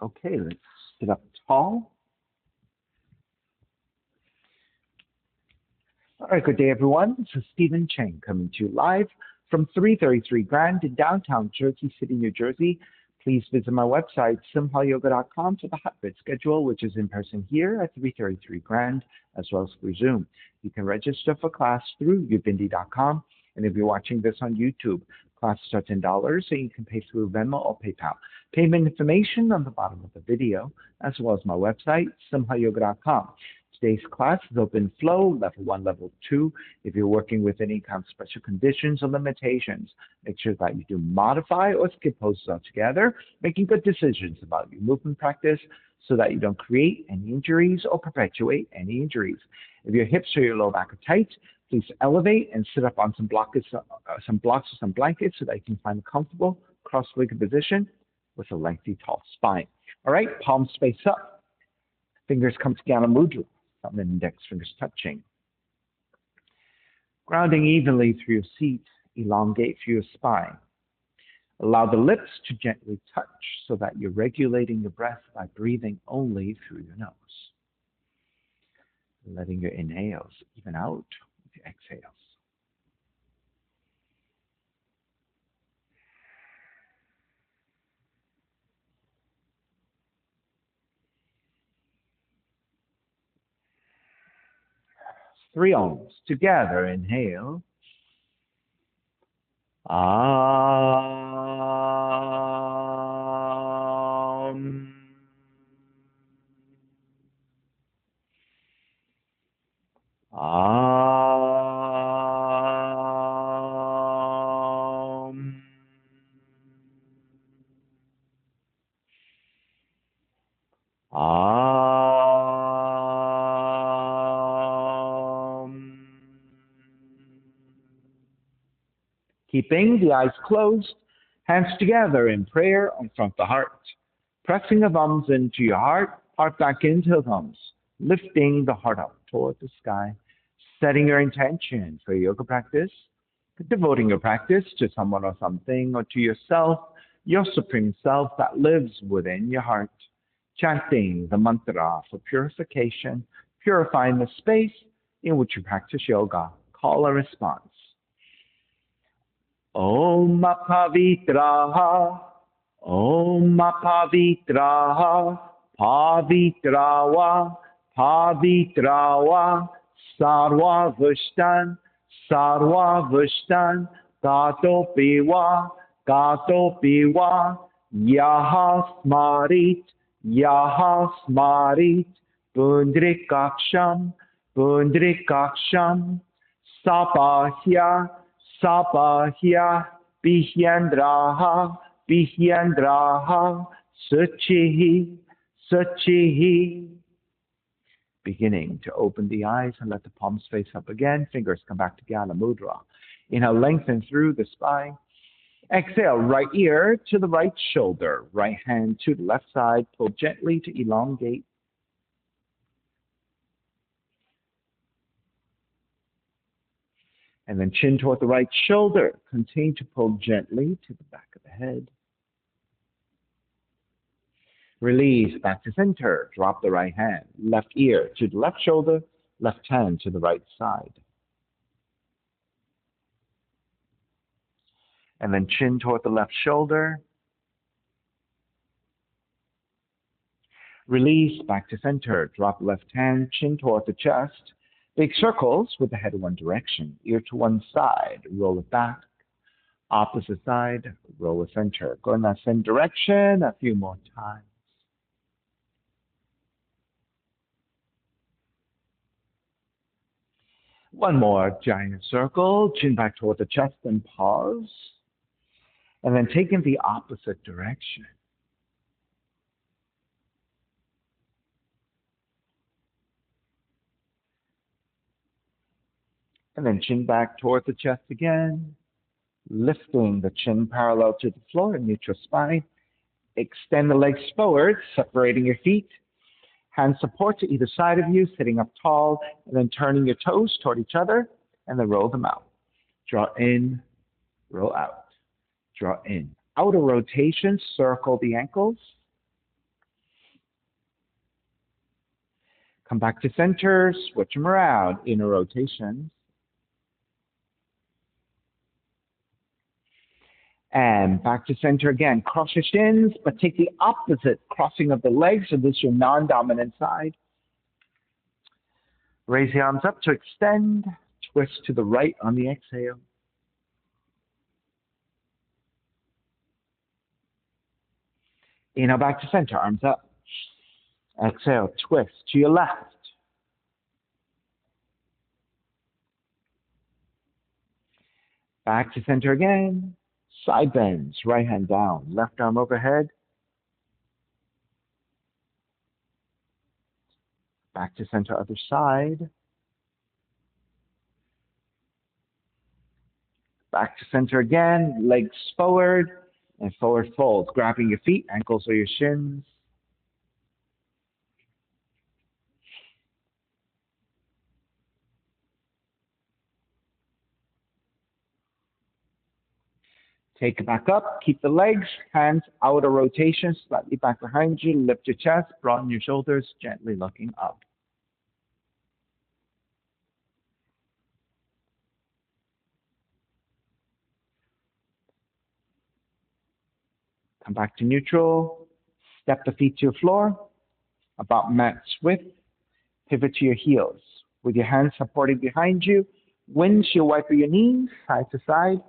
Okay, let's sit up tall. All right, good day, everyone. This is Stephen Cheng coming to you live from 333 Grand in downtown Jersey City, New Jersey. Please visit my website, simhayoga.com, for the hybrid schedule, which is in person here at 333 Grand, as well as through Zoom. You can register for class through ubindi.com. And if you're watching this on YouTube, classes are $10, so you can pay through Venmo or PayPal. Payment information on the bottom of the video, as well as my website, simhayoga.com. Today's class is open flow, level 1, level 2. If you're working with any kind of special conditions or limitations, make sure that you do modify or skip poses altogether, making good decisions about your movement practice so that you don't create any injuries or perpetuate any injuries. If your hips or your low back are tight, please elevate and sit up on some blocks or some blankets so that you can find a comfortable cross-legged position with a lengthy, tall spine. All right, palms face up. Fingers come together, mudra. Thumb and index fingers touching. Grounding evenly through your seat, elongate through your spine. Allow the lips to gently touch so that you're regulating your breath by breathing only through your nose. Letting your inhales even out with your exhales. Three ohms together. Inhale. Om. Om. Keeping the eyes closed, hands together in prayer in front of the heart. Pressing the thumbs into your heart, heart back into the thumbs. Lifting the heart up toward the sky. Setting your intention for your yoga practice. Devoting your practice to someone or something or to yourself, your supreme self that lives within your heart. Chanting the mantra for purification, purifying the space in which you practice yoga. Call a response. Om Pavitraha, Om Pavitraha, Pavitrawa, Pavitrawa, Sarva Vushtan, Sarva Vushtan, Gato Piwa, Yaha Smarit, Yaha Smarit, Pundrikaksham, Pundrikaksham, Sapahya, Sapahya, Bihyandraha, Bihyandraha, Suchihi, Suchihi. Beginning to open the eyes and let the palms face up again. Fingers come back to Gala Mudra. Inhale, lengthen through the spine. Exhale, right ear to the right shoulder. Right hand to the left side. Pull gently to elongate. And then chin toward the right shoulder. Continue to pull gently to the back of the head. Release back to center. Drop the right hand. Left ear to the left shoulder. Left hand to the right side. And then chin toward the left shoulder. Release back to center. Drop left hand. Chin toward the chest. Big circles with the head in one direction, ear to one side, roll it back, opposite side, roll it center. Go in that same direction a few more times. One more giant circle, chin back toward the chest and pause. And then take in the opposite direction. And then chin back toward the chest again, lifting the chin parallel to the floor in neutral spine. Extend the legs forward, separating your feet. Hand support to either side of you, sitting up tall, and then turning your toes toward each other, and then roll them out. Draw in, roll out. Draw in. Outer rotation, circle the ankles. Come back to center, switch them around, inner rotations. And back to center again. Cross your shins, but take the opposite crossing of the legs, so this is your non-dominant side. Raise the arms up to extend, twist to the right on the exhale. Inhale back to center, arms up. Exhale, twist to your left. Back to center again. Side bends, right hand down, left arm overhead. Back to center, other side. Back to center again, legs forward and forward fold, grabbing your feet, ankles or your shins. Take it back up, keep the legs, hands out of rotation, slightly back behind you, lift your chest, broaden your shoulders, gently looking up. Come back to neutral, step the feet to your floor, about mat's width, pivot to your heels. With your hands supporting behind you, windshield wiper your knees, side to side.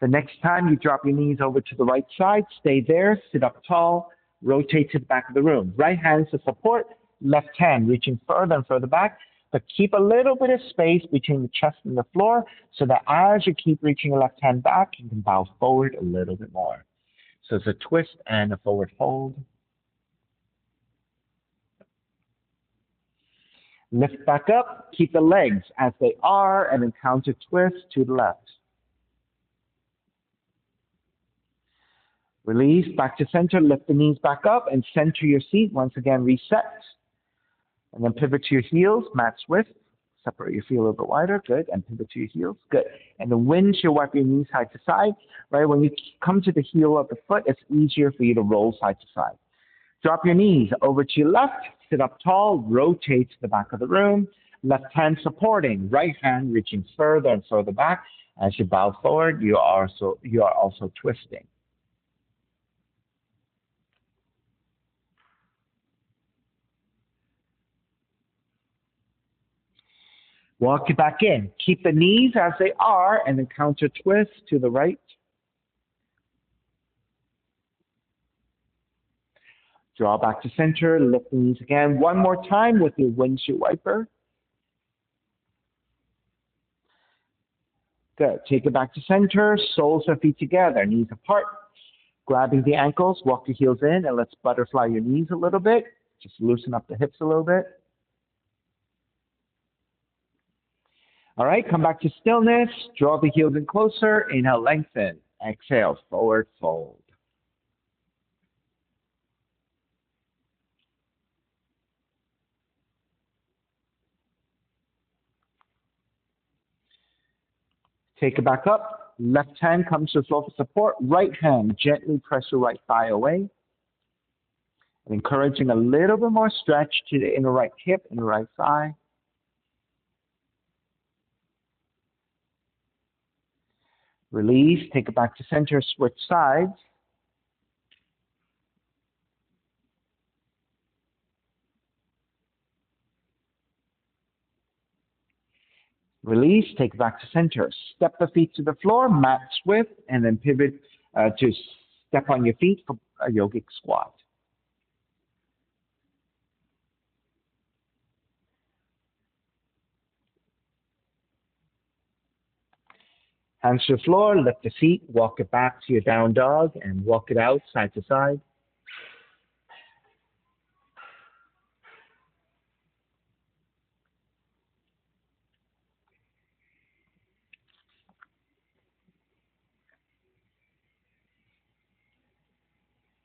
The next time you drop your knees over to the right side, stay there, sit up tall, rotate to the back of the room. Right hand to support, left hand reaching further and further back, but keep a little bit of space between the chest and the floor so that as you keep reaching your left hand back, you can bow forward a little bit more. So it's a twist and a forward fold. Lift back up, keep the legs as they are, and then counter twist to the left. Release, back to center, lift the knees back up and center your seat. Once again, reset. And then pivot to your heels, mat's width. Separate your feet a little bit wider, good. And pivot to your heels, good. And then windshield wipe your knees side to side, right? When you come to the heel of the foot, it's easier for you to roll side to side. Drop your knees over to your left, sit up tall, rotate to the back of the room. Left hand supporting, right hand reaching further and further back. As you bow forward, you are also twisting. Walk it back in. Keep the knees as they are and then counter twist to the right. Draw back to center, lift the knees again. One more time with your windshield wiper. Good. Take it back to center, soles of feet together, knees apart. Grabbing the ankles, walk your heels in and let's butterfly your knees a little bit. Just loosen up the hips a little bit. All right, come back to stillness. Draw the heels in closer. Inhale, lengthen. Exhale, forward fold. Take it back up. Left hand comes to the floor for support. Right hand, gently press your right thigh away. And encouraging a little bit more stretch to the inner right hip, inner right thigh. Release, take it back to center, switch sides. Release, take it back to center. Step the feet to the floor, mat's width, and then pivot to step on your feet for a yogic squat. Hands to the floor, lift the feet, walk it back to your down dog, and walk it out side to side.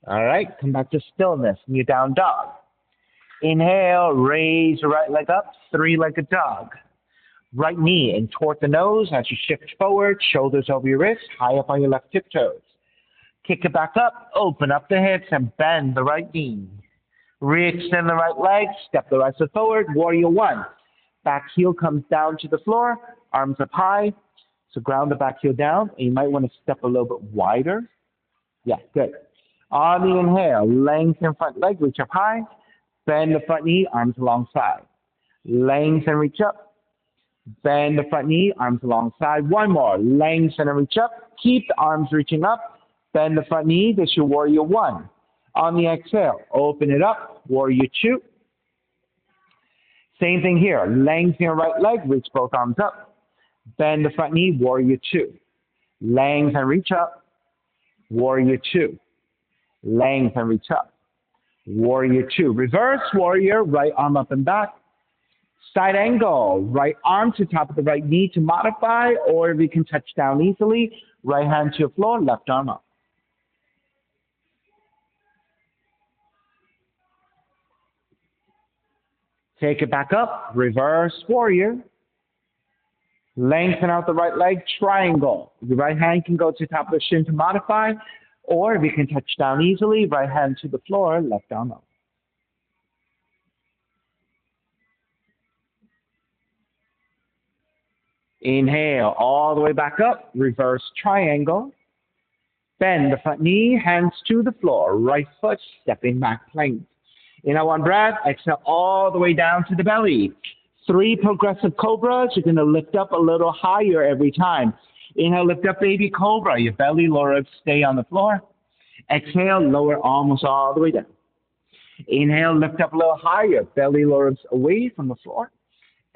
All right, come back to stillness, new down dog. Inhale, raise your right leg up, three-legged dog. Right knee in toward the nose as you shift forward, shoulders over your wrists, high up on your left tiptoes. Kick it back up, open up the hips, and bend the right knee. Re-extend the right leg, step the right foot forward, warrior one. Back heel comes down to the floor, arms up high. So ground the back heel down, and you might want to step a little bit wider. Yeah, good. On the inhale, lengthen front leg, reach up high. Bend the front knee, arms alongside. Lengthen, reach up. Bend the front knee, arms alongside. One more. Lengthen and reach up. Keep the arms reaching up. Bend the front knee. This is your warrior one. On the exhale, open it up. Warrior two. Same thing here. Lengthen your right leg. Reach both arms up. Bend the front knee. Warrior two. Lengthen, reach up. Warrior two. Lengthen, reach up. Warrior two. Reverse warrior. Right arm up and back. Side angle, right arm to top of the right knee to modify, or we can touch down easily. Right hand to your floor, left arm up. Take it back up, reverse warrior. Lengthen out the right leg, triangle. The right hand can go to top of the shin to modify, or we can touch down easily. Right hand to the floor, left arm up. Inhale, all the way back up, reverse triangle. Bend the front knee, hands to the floor, right foot stepping back plank. Inhale, one breath, exhale all the way down to the belly. 3 progressive cobras, you're gonna lift up a little higher every time. Inhale, lift up baby cobra, your belly, lower ribs stay on the floor. Exhale, lower almost all the way down. Inhale, lift up a little higher, belly, lower ribs away from the floor.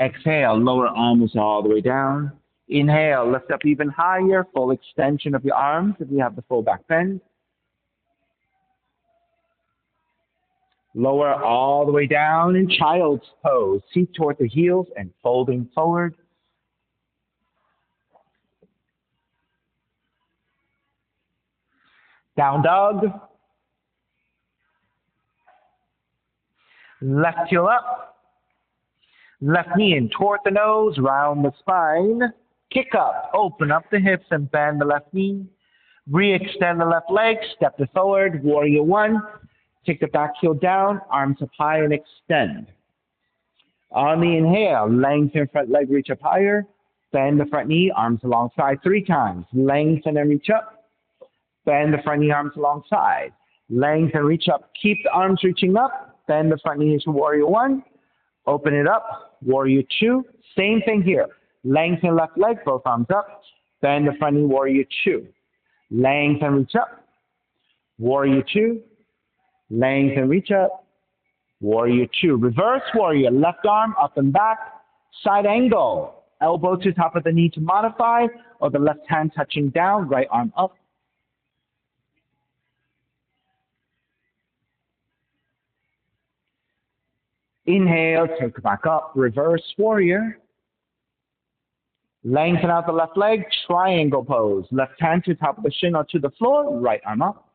Exhale, lower almost all the way down. Inhale, lift up even higher, full extension of your arms if you have the full back bend. Lower all the way down in child's pose. Seat toward the heels and folding forward. Down dog. Left heel up. Left knee in toward the nose, round the spine. Kick up, open up the hips and bend the left knee. Re-extend the left leg, step it forward, warrior one. Take the back heel down, arms up high and extend. On the inhale, lengthen front leg, reach up higher. Bend the front knee, arms alongside 3 times. Lengthen and reach up. Bend the front knee, arms alongside. Lengthen, reach up. Keep the arms reaching up. Bend the front knee to warrior one. Open it up, warrior two. Same thing here. Lengthen left leg, both arms up. Bend the front knee, warrior two. Lengthen, reach up. Warrior two. Lengthen, reach up. Warrior two. Reverse warrior, left arm up and back. Side angle. Elbow to top of the knee to modify, or the left hand touching down, right arm up. Inhale, take it back up, reverse warrior. Lengthen out the left leg, triangle pose. Left hand to top of the shin or to the floor, right arm up.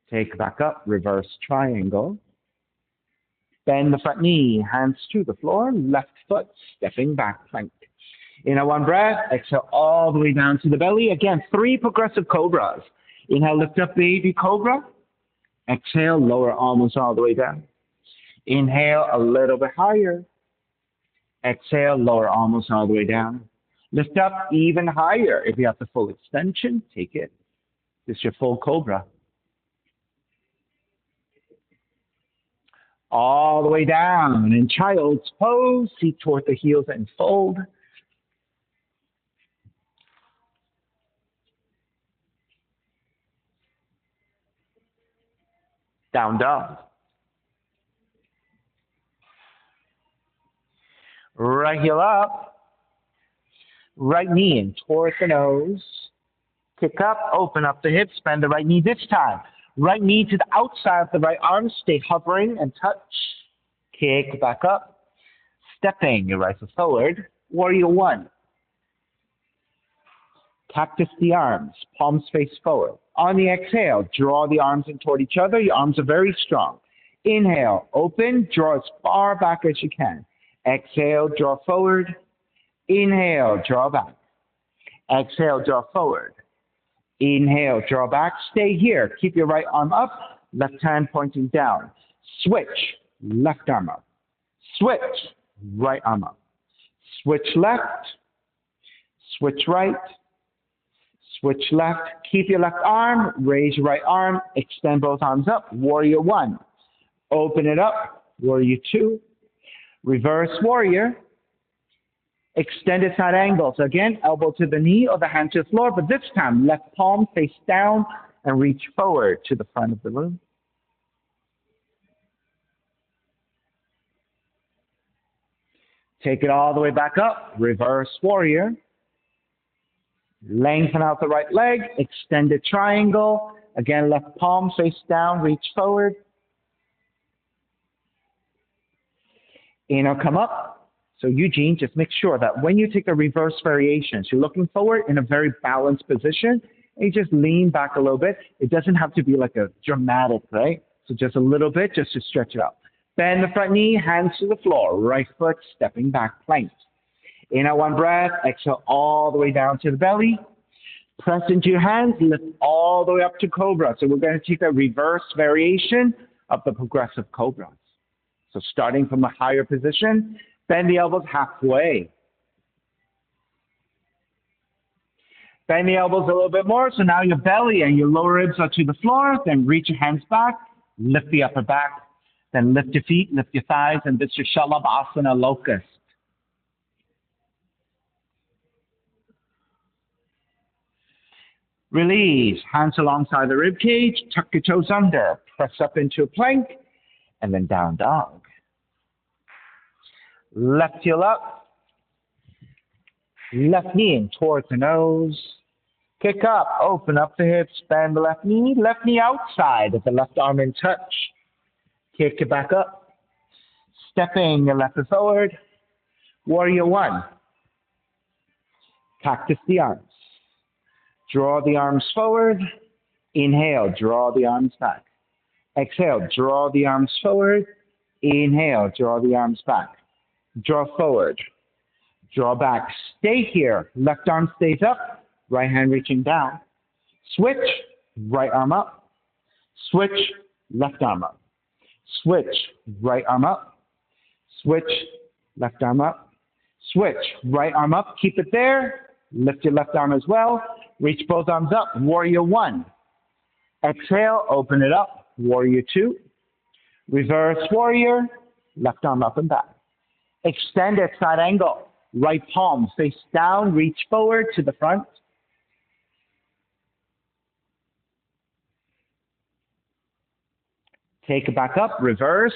Take it back up, reverse triangle. Bend the front knee, hands to the floor, left foot stepping back plank. Inhale, one breath, exhale all the way down to the belly. Again, 3 progressive cobras. Inhale, lift up baby cobra. Exhale, lower almost all the way down. Inhale, a little bit higher. Exhale, lower almost all the way down. Lift up even higher. If you have the full extension, take it. This is your full cobra. All the way down in child's pose. Seat toward the heels and fold. Down dog. Right heel up. Right knee in toward the nose. Kick up, open up the hips, bend the right knee this time. Right knee to the outside of the right arm. Stay hovering and touch. Kick back up. Stepping your right foot forward. Warrior one. Cactus the arms, palms face forward. On the exhale, draw the arms in toward each other. Your arms are very strong. Inhale, open, draw as far back as you can. Exhale, draw forward. Inhale, draw back. Exhale, draw forward. Inhale, draw back. Stay here. Keep your right arm up, left hand pointing down. Switch, left arm up. Switch, right arm up. Switch left, switch right, switch left. Keep your left arm, raise your right arm, extend both arms up. Warrior one. Open it up. Warrior two. Reverse warrior. Extended side angles. Again, elbow to the knee or the hand to the floor, but this time left palm face down and reach forward to the front of the room. Take it all the way back up. Reverse warrior. Lengthen out the right leg. Extended triangle. Again, left palm face down, reach forward. Inhale, come up. So Eugene, just make sure that when you take the reverse variations, you're looking forward in a very balanced position, and you just lean back a little bit. It doesn't have to be like a dramatic, right? So just a little bit, just to stretch it out. Bend the front knee, hands to the floor. Right foot stepping back, plank. Inhale, one breath. Exhale all the way down to the belly. Press into your hands, lift all the way up to cobra. So we're going to take a reverse variation of the progressive cobras. So starting from a higher position, bend the elbows halfway. Bend the elbows a little bit more, so now your belly and your lower ribs are to the floor. Then reach your hands back, lift the upper back. Then lift your feet, lift your thighs, and this is your Shalabhasana locust. Release, hands alongside the rib cage, tuck your toes under, press up into a plank, and then down dog. Left heel up, left knee in towards the nose. Kick up, open up the hips, bend the left knee outside with the left arm in touch. Kick it back up. Stepping your left foot forward. Warrior one. Cactus the arms. Draw the arms forward. Inhale, draw the arms back. Exhale, draw the arms forward. Inhale, draw the arms back. Draw forward. Draw back. Stay here. Left arm stays up. Right hand reaching down. Switch. Right arm up. Switch. Left arm up. Switch, right arm up. Switch, left arm up. Switch, right arm up. Keep it there. Lift your left arm as well. Reach both arms up. Warrior one. Exhale, open it up. Warrior two. Reverse warrior. Left arm up and back. Extended side angle. Right palm face down. Reach forward to the front. Take it back up, reverse.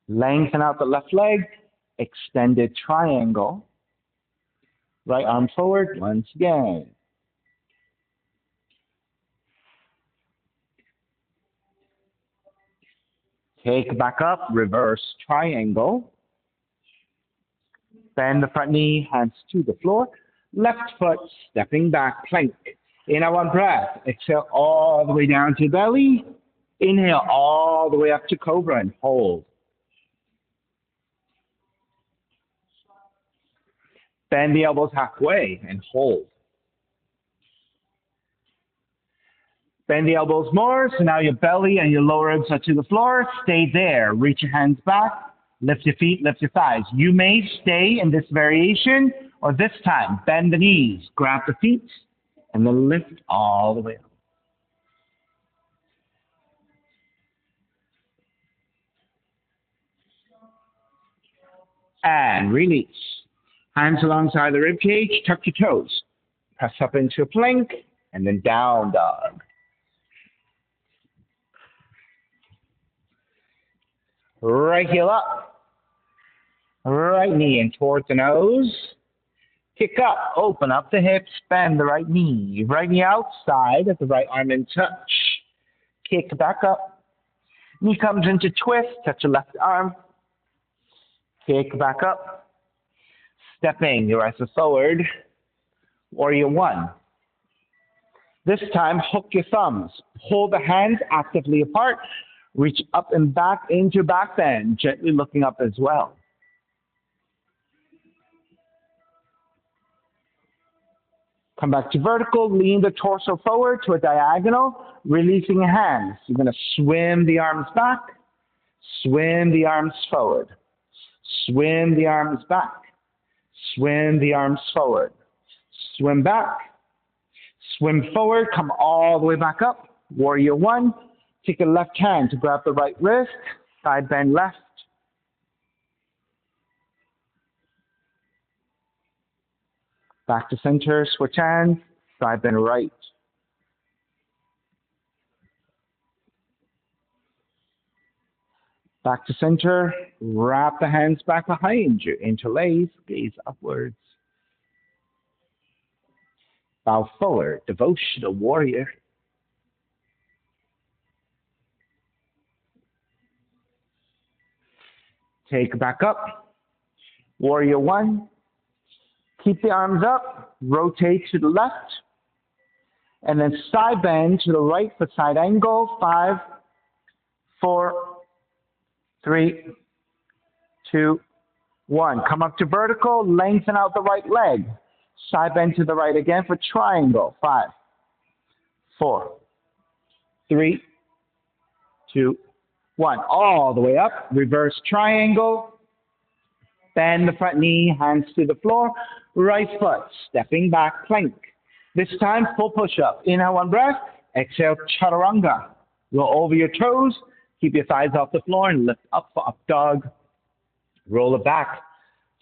Lengthen out the left leg, extended triangle. Right arm forward, once again. Take it back up, reverse triangle. Bend the front knee, hands to the floor. Left foot stepping back, plank. Inhale, one breath. Exhale all the way down to belly. Inhale all the way up to cobra and hold. Bend the elbows halfway and hold. Bend the elbows more, so now your belly and your lower ribs are to the floor. Stay there. Reach your hands back. Lift your feet, lift your thighs. You may stay in this variation, or this time, bend the knees, grab the feet, and then lift all the way up. And release. Hands alongside the rib cage, tuck your toes. Press up into a plank, and then down dog. Right heel up. Right knee in towards the nose. Kick up, open up the hips, bend the right knee. Right knee outside with the right arm in touch. Kick back up. Knee comes into twist, touch your left arm. Kick back up. Stepping your right foot forward. Warrior one. This time, hook your thumbs. Pull the hands actively apart. Reach up and back into back bend, gently looking up as well. Come back to vertical, lean the torso forward to a diagonal, releasing your hands. You're going to swim the arms back, swim the arms forward, swim the arms back, swim the arms forward, swim back, swim forward, come all the way back up. Warrior one, take your left hand to grab the right wrist, side bend left. Back to center, switch hands, side bend right. Back to center, wrap the hands back behind you, interlace, gaze upwards. Bow forward, devotional warrior. Take back up, warrior one. Keep the arms up, rotate to the left, and then side bend to the right for side angle. 5, 4, 3, 2, 1. Come up to vertical, lengthen out the right leg. Side bend to the right again for triangle. 5, 4, 3, 2, 1. All the way up, reverse triangle. Bend the front knee, hands to the floor. Right foot, stepping back, plank. This time, full push-up. Inhale, one breath. Exhale, chaturanga. Roll over your toes. Keep your thighs off the floor and lift up for up dog. Roll it back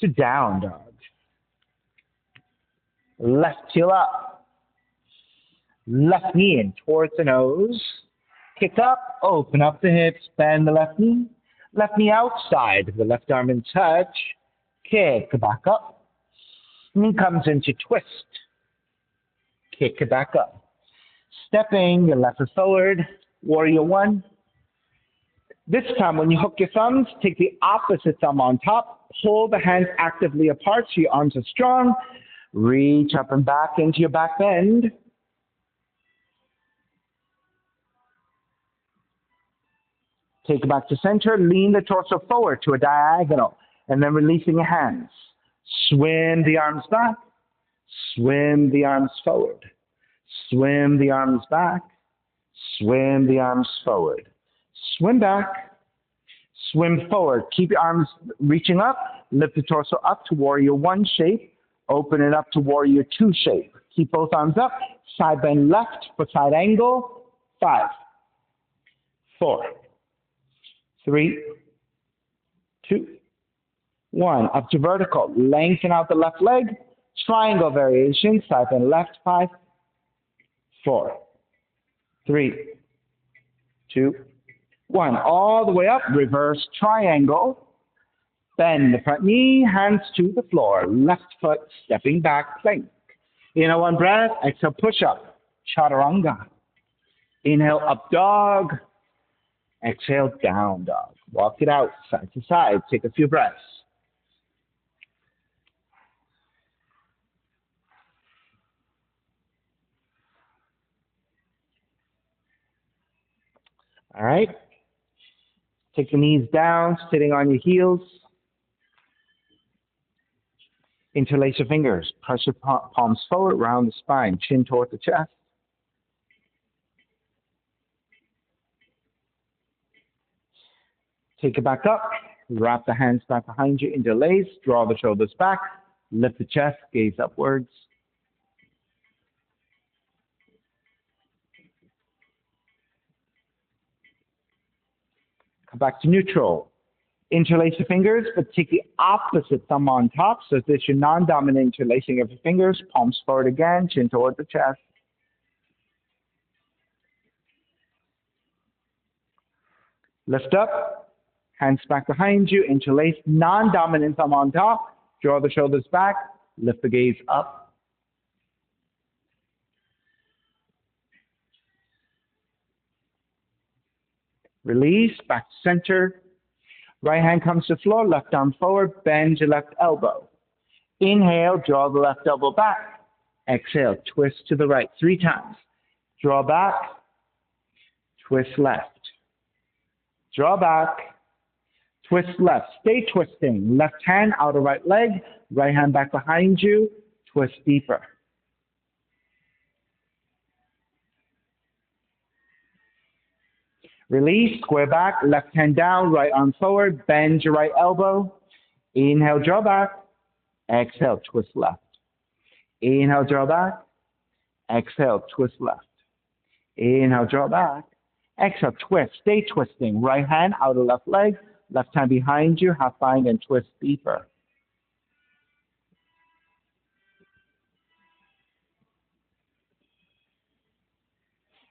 to down dog. Left heel up. Left knee in towards the nose. Kick up, open up the hips, bend the left knee. Left knee outside, the left arm in touch. Kick back up. Knee comes into twist. Kick it back up. Stepping your left foot forward. Warrior one. This time when you hook your thumbs, take the opposite thumb on top. Pull the hands actively apart so your arms are strong. Reach up and back into your back bend. Take it back to center. Lean the torso forward to a diagonal. And then releasing your hands. Swim the arms back. Swim the arms forward. Swim the arms back. Swim the arms forward. Swim back. Swim forward. Keep your arms reaching up. Lift the torso up to warrior one shape. Open it up to warrior two shape. Keep both arms up. Side bend left for side angle. 5, 4, 3, 2, 1. Up to vertical. Lengthen out the left leg. Triangle variation. Side bend left. 5, 4, 3, 2, 1. All the way up. Reverse triangle. Bend the front knee. Hands to the floor. Left foot stepping back. Plank. Inhale, one breath. Exhale, push up. Chaturanga. Inhale, up dog. Exhale, down dog. Walk it out side to side. Take a few breaths. All right. Take the knees down, sitting on your heels. Interlace your fingers. Press your palms forward, round the spine, chin toward the chest. Take it back up. Wrap the hands back behind you, interlace. Draw the shoulders back. Lift the chest, gaze upwards. Come back to neutral. Interlace your fingers, but take the opposite thumb on top. So this is your non-dominant interlacing of your fingers. Palms forward again, chin toward the chest. Lift up, hands back behind you, interlace, non-dominant thumb on top. Draw the shoulders back, lift the gaze up. Release, back to center. Right hand comes to floor, left arm forward, bend your left elbow. Inhale, draw the left elbow back. Exhale, twist to the right 3 times. Draw back, twist left. Draw back. Twist left. Stay twisting. Left hand out of right leg. Right hand back behind you. Twist deeper. Release. Square back. Left hand down. Right arm forward. Bend your right elbow. Inhale, draw back. Exhale, twist left. Inhale, draw back. Exhale, twist left. Inhale, draw back. Exhale, twist. Stay twisting. Right hand out of left leg. Left hand behind you. Half bind and twist deeper.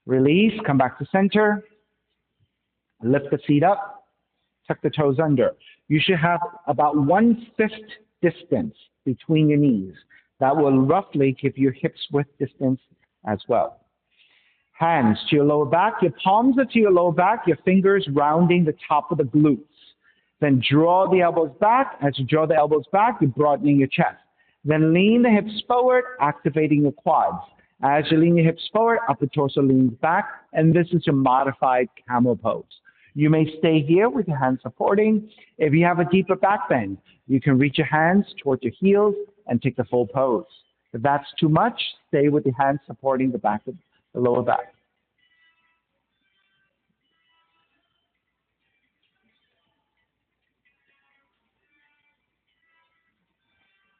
Release. Come back to center. Lift the feet up. Tuck the toes under. You should have about 1/5 distance between your knees. That will roughly give your hips width distance as well. Hands to your lower back. Your palms are to your lower back. Your fingers rounding the top of the glutes. Then draw the elbows back. As you draw the elbows back, you're broadening your chest. Then lean the hips forward, activating your quads. As you lean your hips forward, upper torso leans back, and this is your modified camel pose. You may stay here with your hands supporting. If you have a deeper back bend, you can reach your hands towards your heels and take the full pose. If that's too much, stay with your hands supporting the back of the lower back.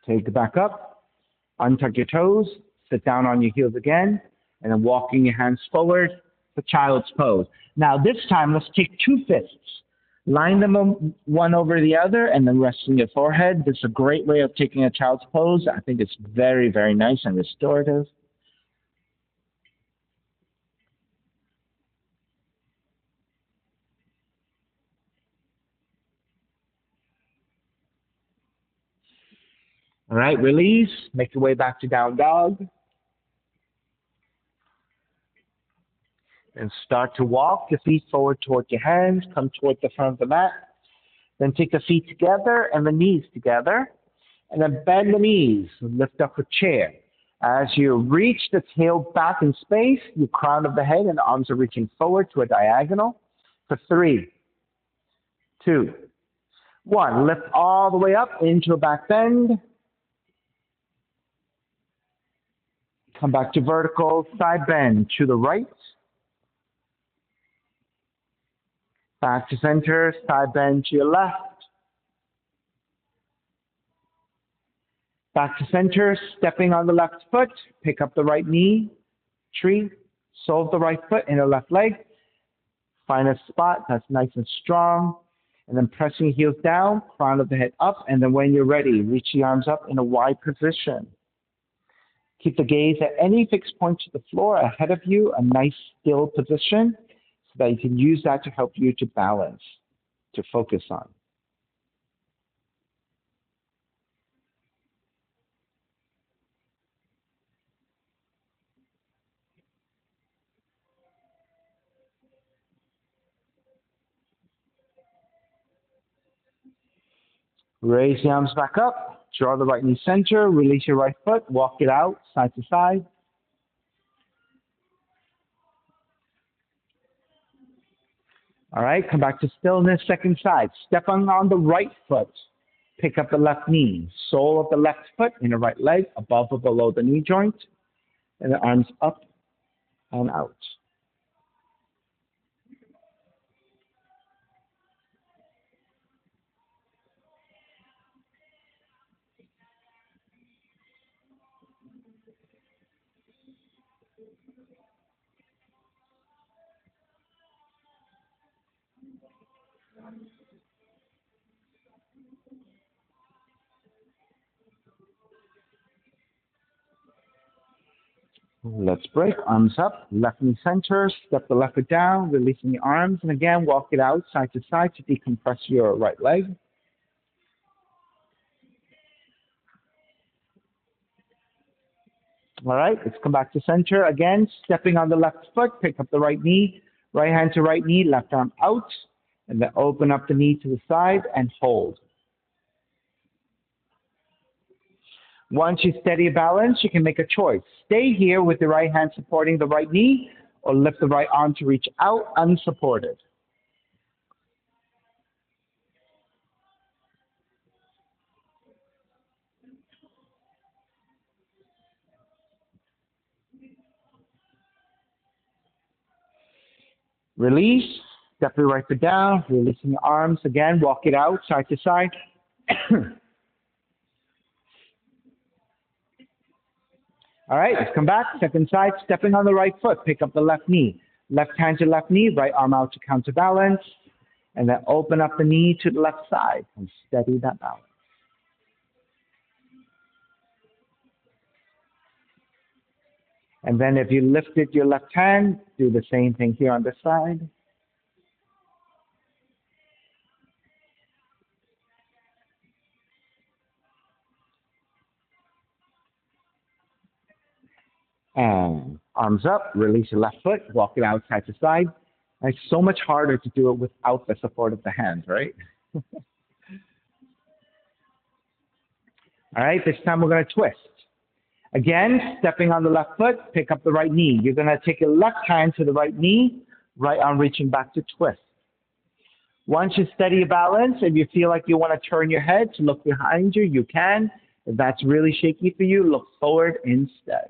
Take it back up, untuck your toes, sit down on your heels again, and then walking your hands forward for child's pose. Now this time, let's take 2 fists. Line them one over the other and then rest on your forehead. This is a great way of taking a child's pose. I think it's very, very nice and restorative. All right, release. Make your way back to down dog. And start to walk your feet forward toward your hands. Come toward the front of the mat. Then take the feet together and the knees together. And then bend the knees. Lift up a chair. As you reach the tail back in space, your crown of the head and the arms are reaching forward to a diagonal. For 3, 2, 1. Lift all the way up into a back bend. Come back to vertical side bend to the right. Back to center, side bend to your left. Back to center, stepping on the left foot, pick up the right knee, tree, sole of the right foot in the left leg. Find a spot that's nice and strong, and then pressing your heels down, crown of the head up, and then when you're ready, reach the arms up in a wide position. Keep the gaze at any fixed point to the floor ahead of you, a nice still position, so that you can use that to help you to balance, to focus on. Raise the arms back up, draw the right knee center, release your right foot, walk it out side to side. All right, come back to stillness, second side. Step on the right foot, pick up the left knee, sole of the left foot in the right leg, above or below the knee joint, and the arms up and out. Let's break. Arms up, left knee center, step the left foot down, releasing the arms, and again, walk it out side to side to decompress your right leg. All right, let's come back to center. Again, stepping on the left foot, pick up the right knee, right hand to right knee, left arm out, and then open up the knee to the side and hold. Once you steady your balance, you can make a choice. Stay here with the right hand supporting the right knee, or lift the right arm to reach out unsupported. Release. Step your right foot down, releasing the arms again. Walk it out side to side. All right, let's come back. Second side, stepping on the right foot. Pick up the left knee. Left hand to left knee, right arm out to counterbalance. And then open up the knee to the left side and steady that balance. And then if you lifted your left hand, do the same thing here on this side. And arms up, release your left foot, walk it out side to side. And it's so much harder to do it without the support of the hands, right? All right, this time we're going to twist. Again, stepping on the left foot, pick up the right knee. You're going to take your left hand to the right knee, right arm reaching back to twist. Once you steady your balance, if you feel like you want to turn your head to look behind you, you can. If that's really shaky for you, look forward instead.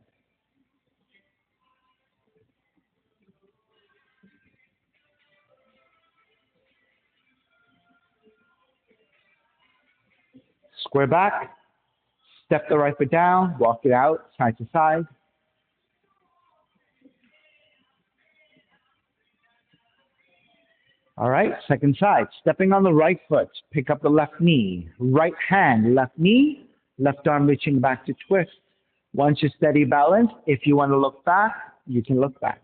Square back, step the right foot down, walk it out side to side. All right, second side. Stepping on the right foot, pick up the left knee. Right hand, left knee, left arm reaching back to twist. Once you steady balance, if you want to look back, you can look back.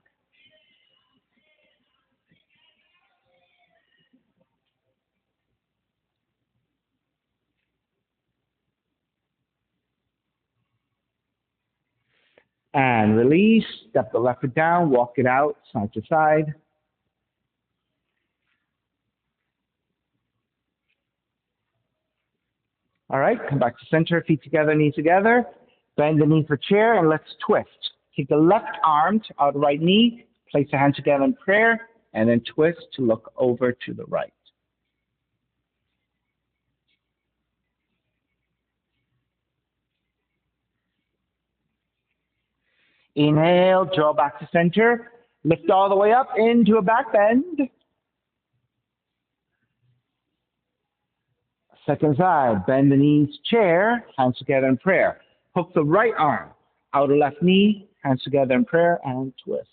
And release, step the left foot down, walk it out side to side. All right, come back to center, feet together, knees together. Bend the knee for chair and let's twist. Take the left arm to our right knee, place the hand together in prayer, and then twist to look over to the right. Inhale, draw back to center. Lift all the way up into a back bend. Second side, bend the knees, chair, hands together in prayer. Hook the right arm, outer left knee, hands together in prayer, and twist.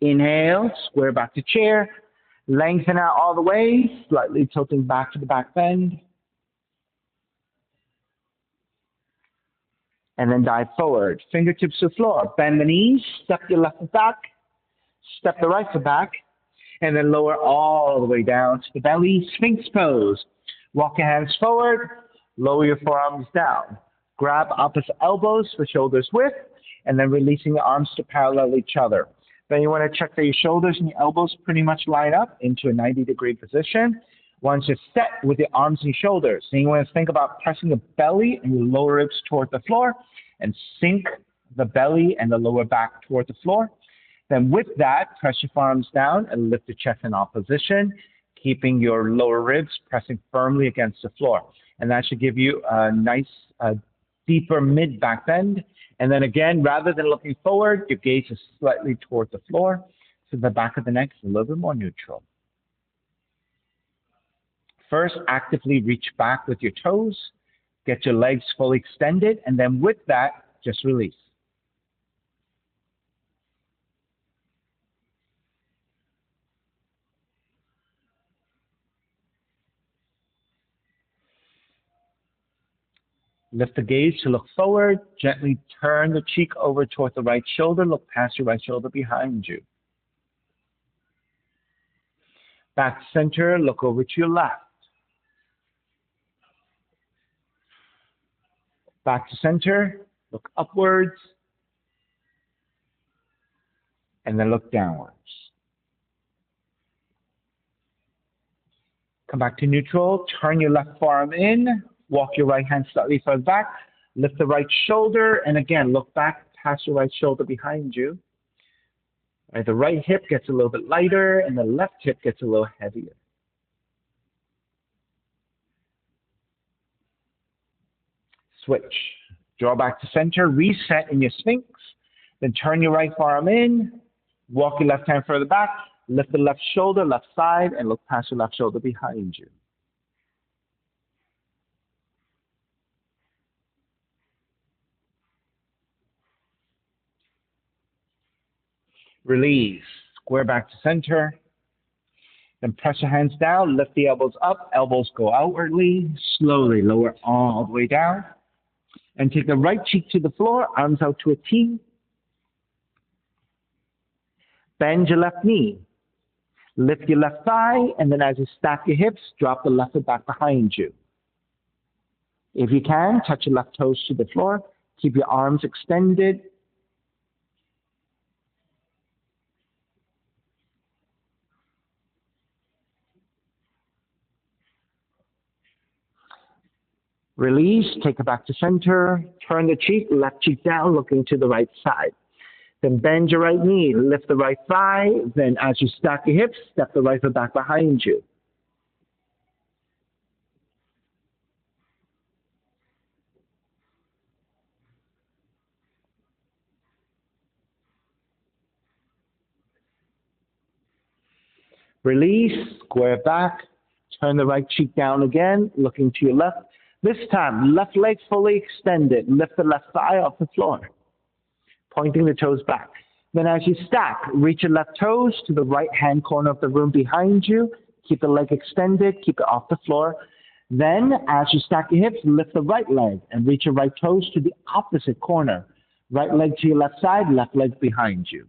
Inhale, square back to chair. Lengthen out all the way, slightly tilting back to the back bend. And then dive forward. Fingertips to the floor. Bend the knees, step your left foot back, step the right foot back, and then lower all the way down to the belly, Sphinx pose. Walk your hands forward, lower your forearms down. Grab opposite elbows for shoulders width, and then releasing the arms to parallel each other. Then you want to check that your shoulders and your elbows pretty much line up into a 90-degree position. Once you're set with your arms and shoulders, then you want to think about pressing the belly and your lower ribs toward the floor and sink the belly and the lower back toward the floor. Then with that, press your forearms down and lift the chest in opposition, keeping your lower ribs pressing firmly against the floor. And that should give you a nice, deeper mid-back bend. And then again, rather than looking forward, your gaze is slightly toward the floor, so the back of the neck is a little bit more neutral. First, actively reach back with your toes, get your legs fully extended, and then with that, just release. Lift the gaze to look forward. Gently turn the cheek over toward the right shoulder. Look past your right shoulder behind you. Back center, look over to your left. Back to center, look upwards. And then look downwards. Come back to neutral. Turn your left forearm in. Walk your right hand slightly further back. Lift the right shoulder. And again, look back past your right shoulder behind you. Right, the right hip gets a little bit lighter and the left hip gets a little heavier. Switch. Draw back to center, reset in your Sphinx, then turn your right forearm in, walk your left hand further back, lift the left shoulder, left side, and look past your left shoulder behind you. Release. Square back to center. Then press your hands down, lift the elbows up, elbows go outwardly, slowly lower all the way down. And take the right cheek to the floor, arms out to a T. Bend your left knee. Lift your left thigh, and then as you stack your hips, drop the left foot back behind you. If you can, touch your left toes to the floor. Keep your arms extended. Release, take it back to center. Turn the cheek, left cheek down, looking to the right side. Then bend your right knee, lift the right thigh. Then as you stack your hips, step the right foot back behind you. Release, square back. Turn the right cheek down again, looking to your left. This time, left leg fully extended. Lift the left thigh off the floor, pointing the toes back. Then as you stack, reach your left toes to the right-hand corner of the room behind you. Keep the leg extended, keep it off the floor. Then, as you stack your hips, lift the right leg and reach your right toes to the opposite corner. Right leg to your left side, left leg behind you.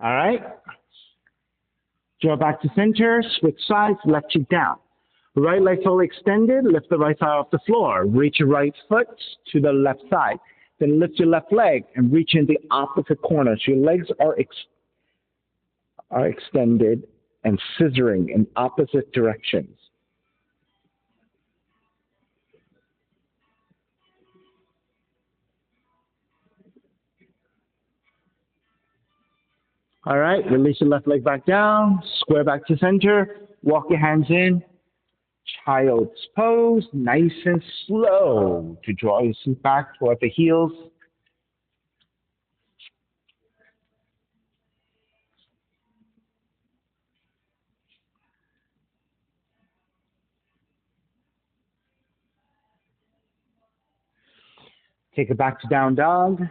All right. Draw back to center, switch sides, left cheek down. Right leg fully extended, lift the right thigh off the floor. Reach your right foot to the left side. Then lift your left leg and reach in the opposite corner. So your legs are extended and scissoring in opposite directions. All right, release your left leg back down, square back to center, walk your hands in, child's pose, nice and slow to draw your seat back toward the heels. Take it back to down dog.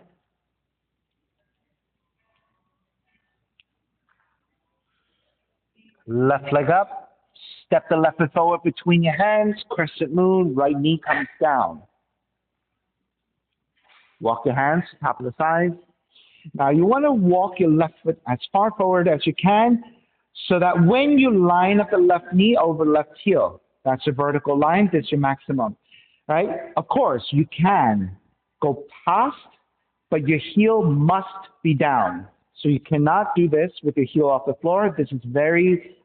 Left leg up, step the left foot forward between your hands, crescent moon, right knee comes down. Walk your hands to top of the thighs. Now you want to walk your left foot as far forward as you can so that when you line up the left knee over left heel, that's your vertical line, that's your maximum, right? Of course, you can go past, but your heel must be down. So you cannot do this with your heel off the floor. This is very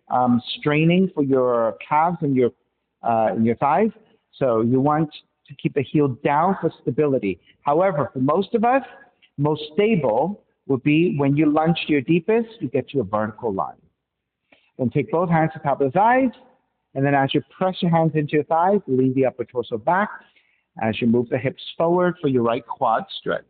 straining for your calves and your thighs. So you want to keep the heel down for stability. However, for most of us, most stable would be when you lunge to your deepest, you get to a vertical line. Then take both hands to the top of the thighs, and then as you press your hands into your thighs, lean the upper torso back as you move the hips forward for your right quad stretch.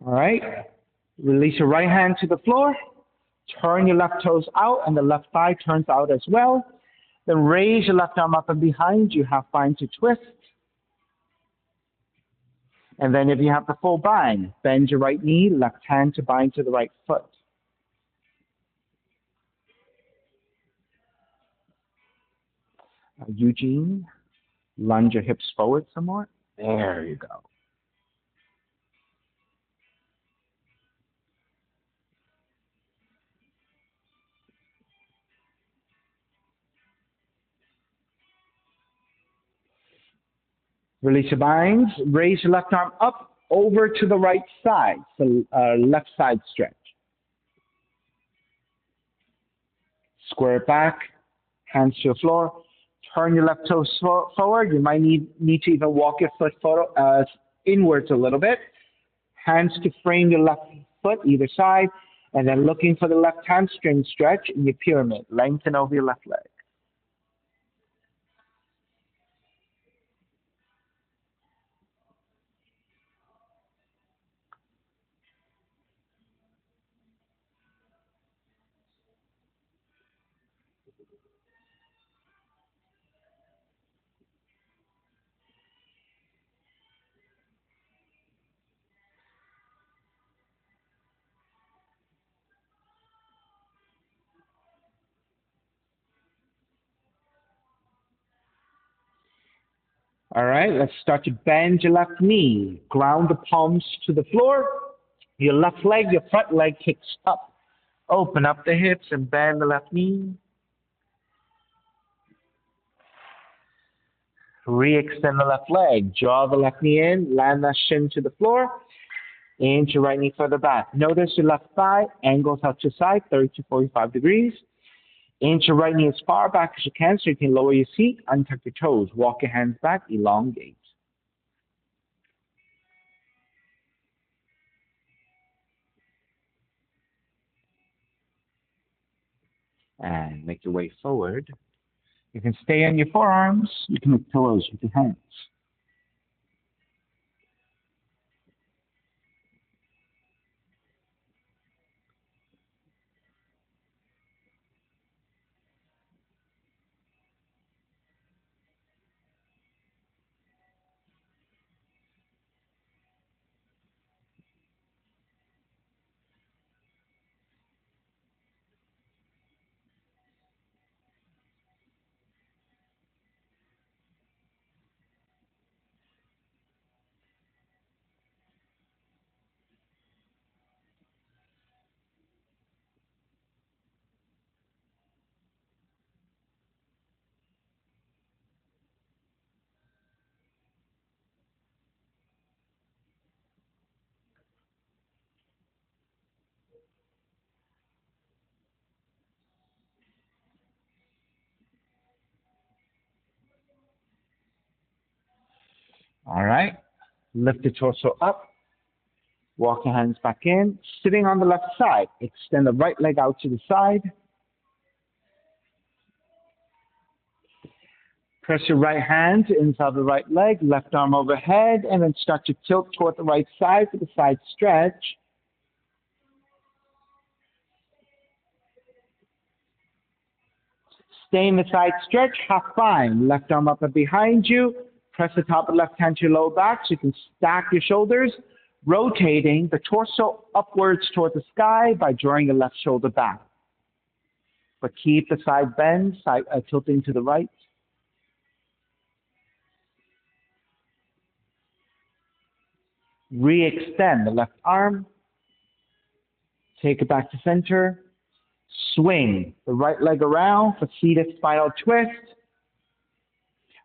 All right. Release your right hand to the floor. Turn your left toes out and the left thigh turns out as well. Then raise your left arm up and behind you, half bind to twist. And then if you have the full bind, bend your right knee, left hand to bind to the right foot. Eugene, lunge your hips forward some more. There you go. Release your binds. Raise your left arm up over to the right side. So left side stretch. Square it back. Hands to the floor. Turn your left toes forward. You might need to even walk your foot inwards a little bit. Hands to frame your left foot either side. And then looking for the left hamstring stretch in your pyramid. Lengthen over your left leg. All right, let's start to bend your left knee. Ground the palms to the floor. Your left leg, your front leg kicks up. Open up the hips and bend the left knee. Re-extend the left leg. Draw the left knee in. Land that shin to the floor. Inch your right knee further back. Notice your left thigh angles out to side, 30 to 45 degrees. Inch your right knee as far back as you can so you can lower your seat, untuck your toes, walk your hands back, elongate. And make your way forward. You can stay on your forearms. You can make pillows with your hands. All right. Lift the torso up. Walk your hands back in. Sitting on the left side. Extend the right leg out to the side. Press your right hand inside the right leg, left arm overhead, and then start to tilt toward the right side for the side stretch. Stay in the side stretch, half bind. Left arm up and behind you. Press the top of the left hand to your lower back so you can stack your shoulders, rotating the torso upwards toward the sky by drawing your left shoulder back. But keep the side bend, tilting to the right. Re-extend the left arm. Take it back to center. Swing the right leg around for seated spinal twist.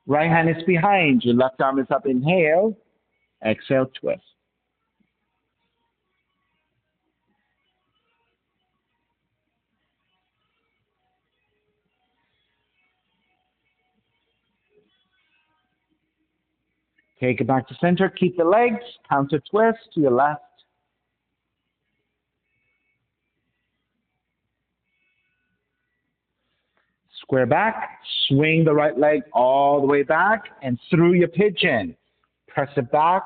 Right hand is behind you. Left arm is up. Inhale. Exhale, twist. Take it back to center. Keep the legs. Counter twist to your left. Square back. Swing the right leg all the way back and through your pigeon. Press it back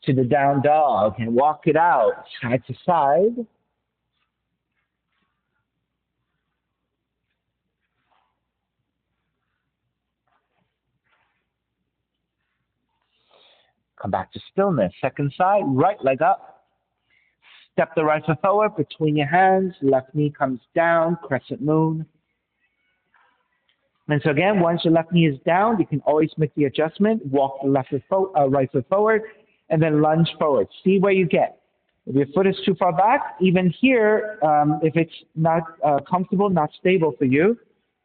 to the down dog and walk it out side to side. Come back to stillness. Second side, right leg up. Step the right foot forward between your hands. Left knee comes down, crescent moon. And so again, once your left knee is down, you can always make the adjustment. Walk the right foot forward, and then lunge forward. See where you get. If your foot is too far back, even here, if it's not comfortable, not stable for you,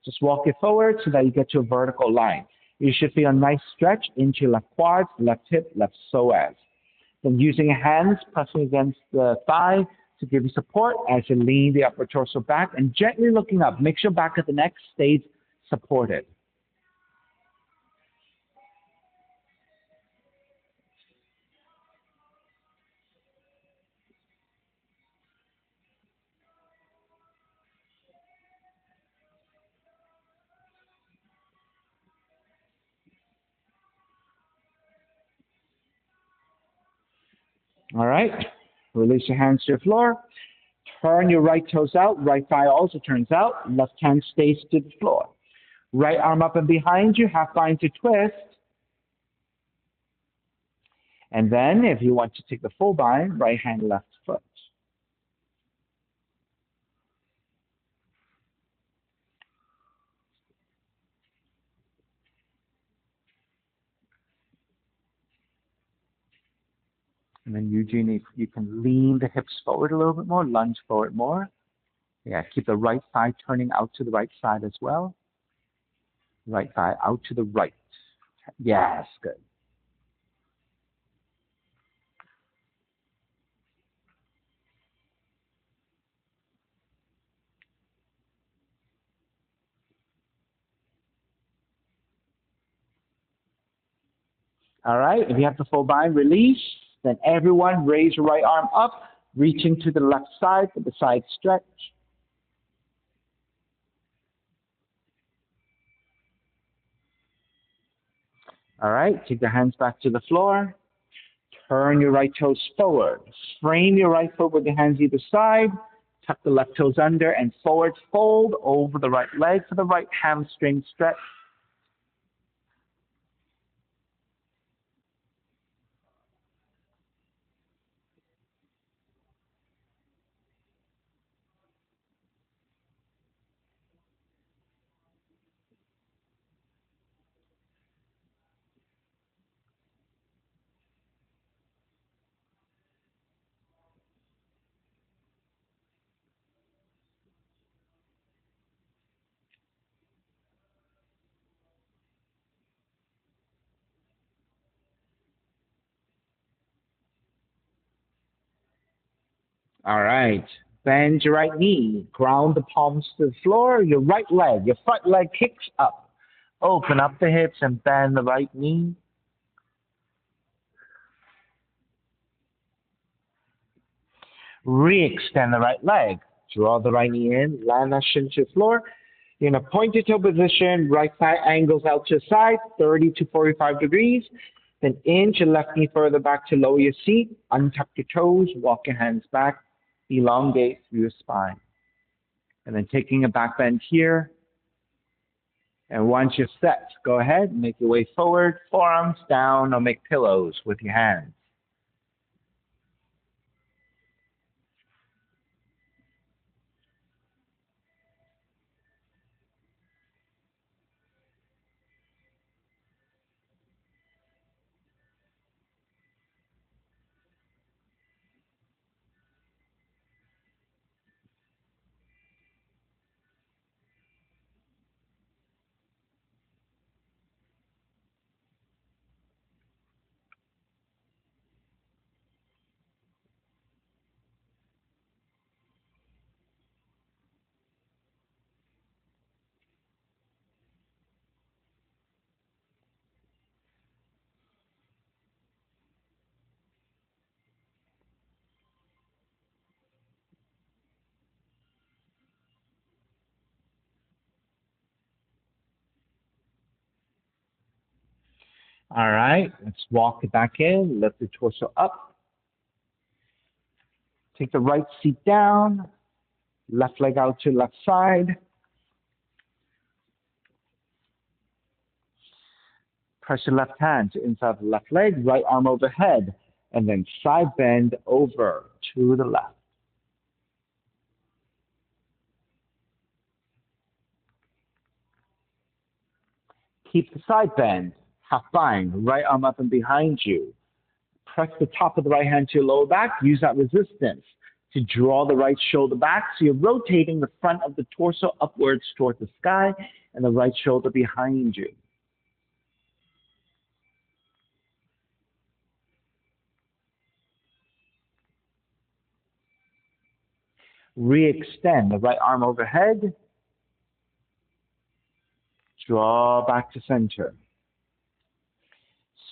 just walk it forward so that you get to a vertical line. You should feel a nice stretch into your left quads, left hip, left psoas. Then using your hands pressing against the thigh to give you support as you lean the upper torso back and gently looking up. Make sure back of the neck stays supported. All right. Release your hands to the floor. Turn your right toes out. Right thigh also turns out. Left hand stays to the floor. Right arm up and behind you. Half bind to twist. And then if you want to take the full bind, right hand, left foot. And then Eugene, you can lean the hips forward a little bit more, lunge forward more. Yeah, keep the right thigh turning out to the right side as well. Right thigh out to the right. Yes, good. All right, if you have the full bind, release. Then everyone raise your right arm up, reaching to the left side for the side stretch. All right, take the hands back to the floor. Turn your right toes forward. Frame your right foot with your hands either side. Tuck the left toes under and forward fold over the right leg for the right hamstring stretch. All right. Bend your right knee. Ground the palms to the floor. Your right leg, your front leg kicks up. Open up the hips and bend the right knee. Re-extend the right leg. Draw the right knee in. Land that shin to the floor. You're in a pointed toe position. Right thigh angles out to the side, 30 to 45 degrees. Then inch your left knee further back to lower your seat. Untuck your toes. Walk your hands back. Elongate through your spine. And then taking a back bend here. And once you're set, go ahead, make your way forward, forearms down, or make pillows with your hands. All right, let's walk it back in, lift the torso up. Take the right seat down, left leg out to left side. Press your left hand to inside the left leg, right arm overhead, and then side bend over to the left. Keep the side bend, half bind, right arm up and behind you. Press the top of the right hand to your lower back. Use that resistance to draw the right shoulder back. So you're rotating the front of the torso upwards toward the sky and the right shoulder behind you. Re-extend the right arm overhead. Draw back to center.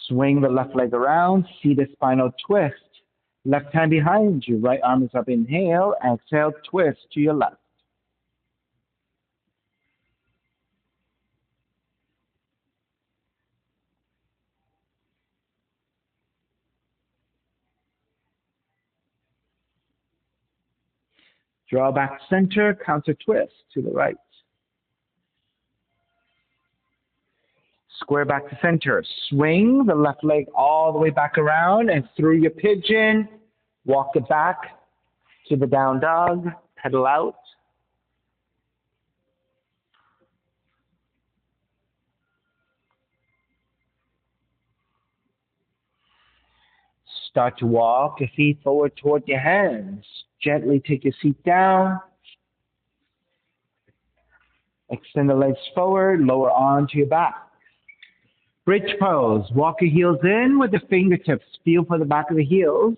Swing the left leg around, seated spinal twist. Left hand behind you, right arm is up. Inhale, exhale, twist to your left. Draw back center, counter twist to the right. Square back to center. Swing the left leg all the way back around and through your pigeon. Walk it back to the down dog. Pedal out. Start to walk your feet forward toward your hands. Gently take your seat down. Extend the legs forward, lower arm to your back. Bridge pose. Walk your heels in with the fingertips. Feel for the back of the heels.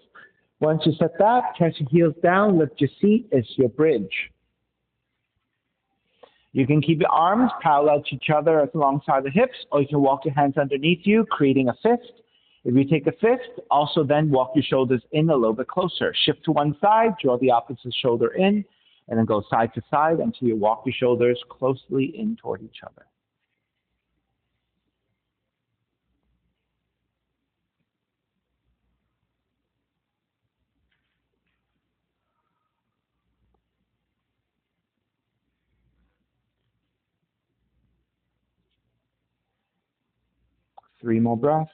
Once you set that, press your heels down, lift your seat. It's your bridge. You can keep your arms parallel to each other alongside the hips, or you can walk your hands underneath you, creating a fist. If you take a fist, also then walk your shoulders in a little bit closer. Shift to one side, draw the opposite shoulder in, and then go side to side until you walk your shoulders closely in toward each other. Three more breaths.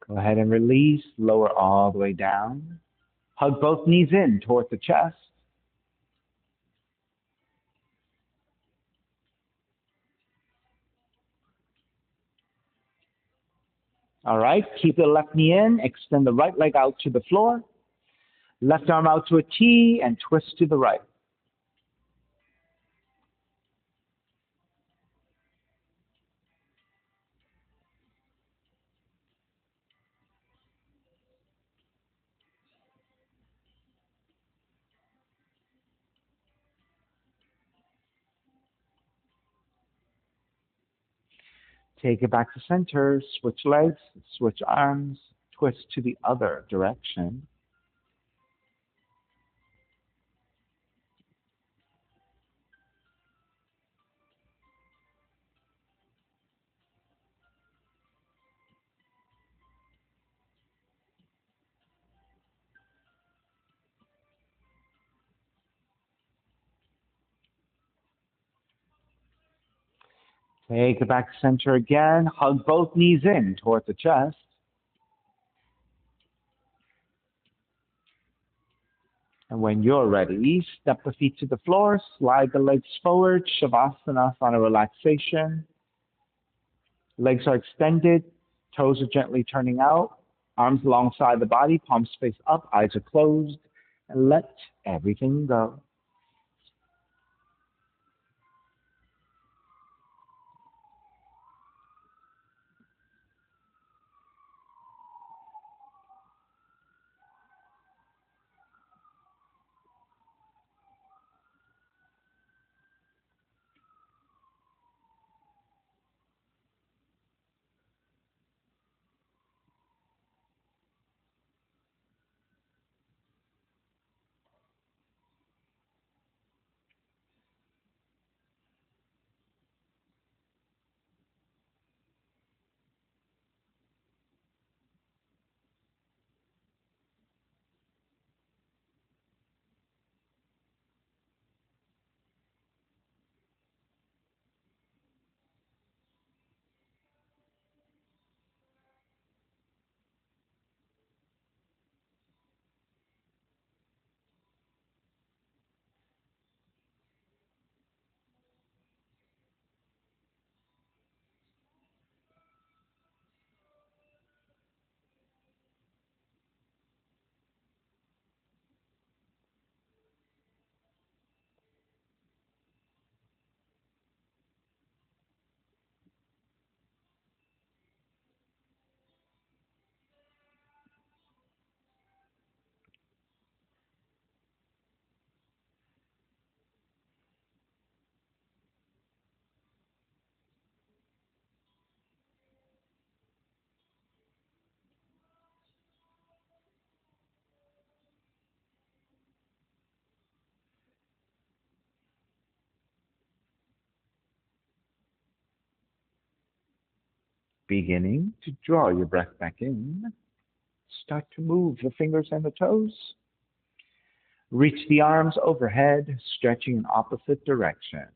Go ahead and release, lower all the way down. Hug both knees in toward the chest. All right, keep the left knee in, extend the right leg out to the floor. Left arm out to a T and twist to the right. Take it back to center, switch legs, switch arms, twist to the other direction. Take it back to center again. Hug both knees in toward the chest. And when you're ready, step the feet to the floor, slide the legs forward, Shavasana on a relaxation. Legs are extended, toes are gently turning out, arms alongside the body, palms face up, eyes are closed, and let everything go. Beginning to draw your breath back in, start to move the fingers and the toes. Reach the arms overhead, stretching in opposite directions.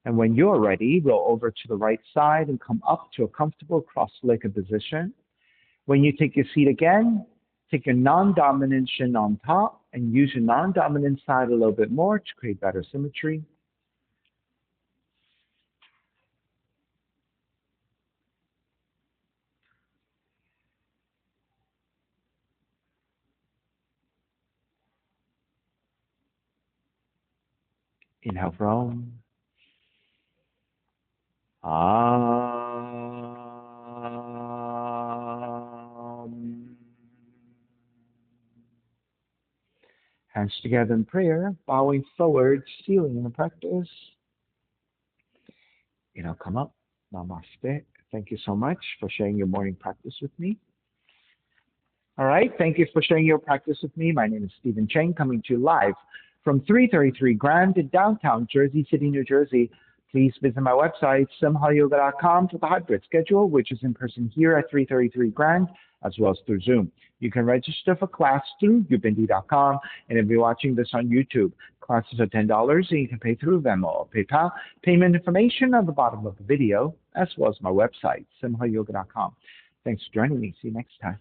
And when you're ready, roll over to the right side and come up to a comfortable cross-legged position. When you take your seat again, take your non-dominant shin on top and use your non-dominant side a little bit more to create better symmetry. Inhale for Om. Hands together in prayer, bowing forward, sealing in the practice. Come up. Namaste. Thank you so much for sharing your morning practice with me. All right. Thank you for sharing your practice with me. My name is Stephen Cheng, coming to you live from 333 Grand in downtown Jersey City, New Jersey. Please visit my website, simhayoga.com, for the hybrid schedule, which is in person here at 333 Grand, as well as through Zoom. You can register for class through ubindi.com, and if you're watching this on YouTube, classes are $10, and you can pay through Venmo or PayPal. Payment information on the bottom of the video, as well as my website, simhayoga.com. Thanks for joining me. See you next time.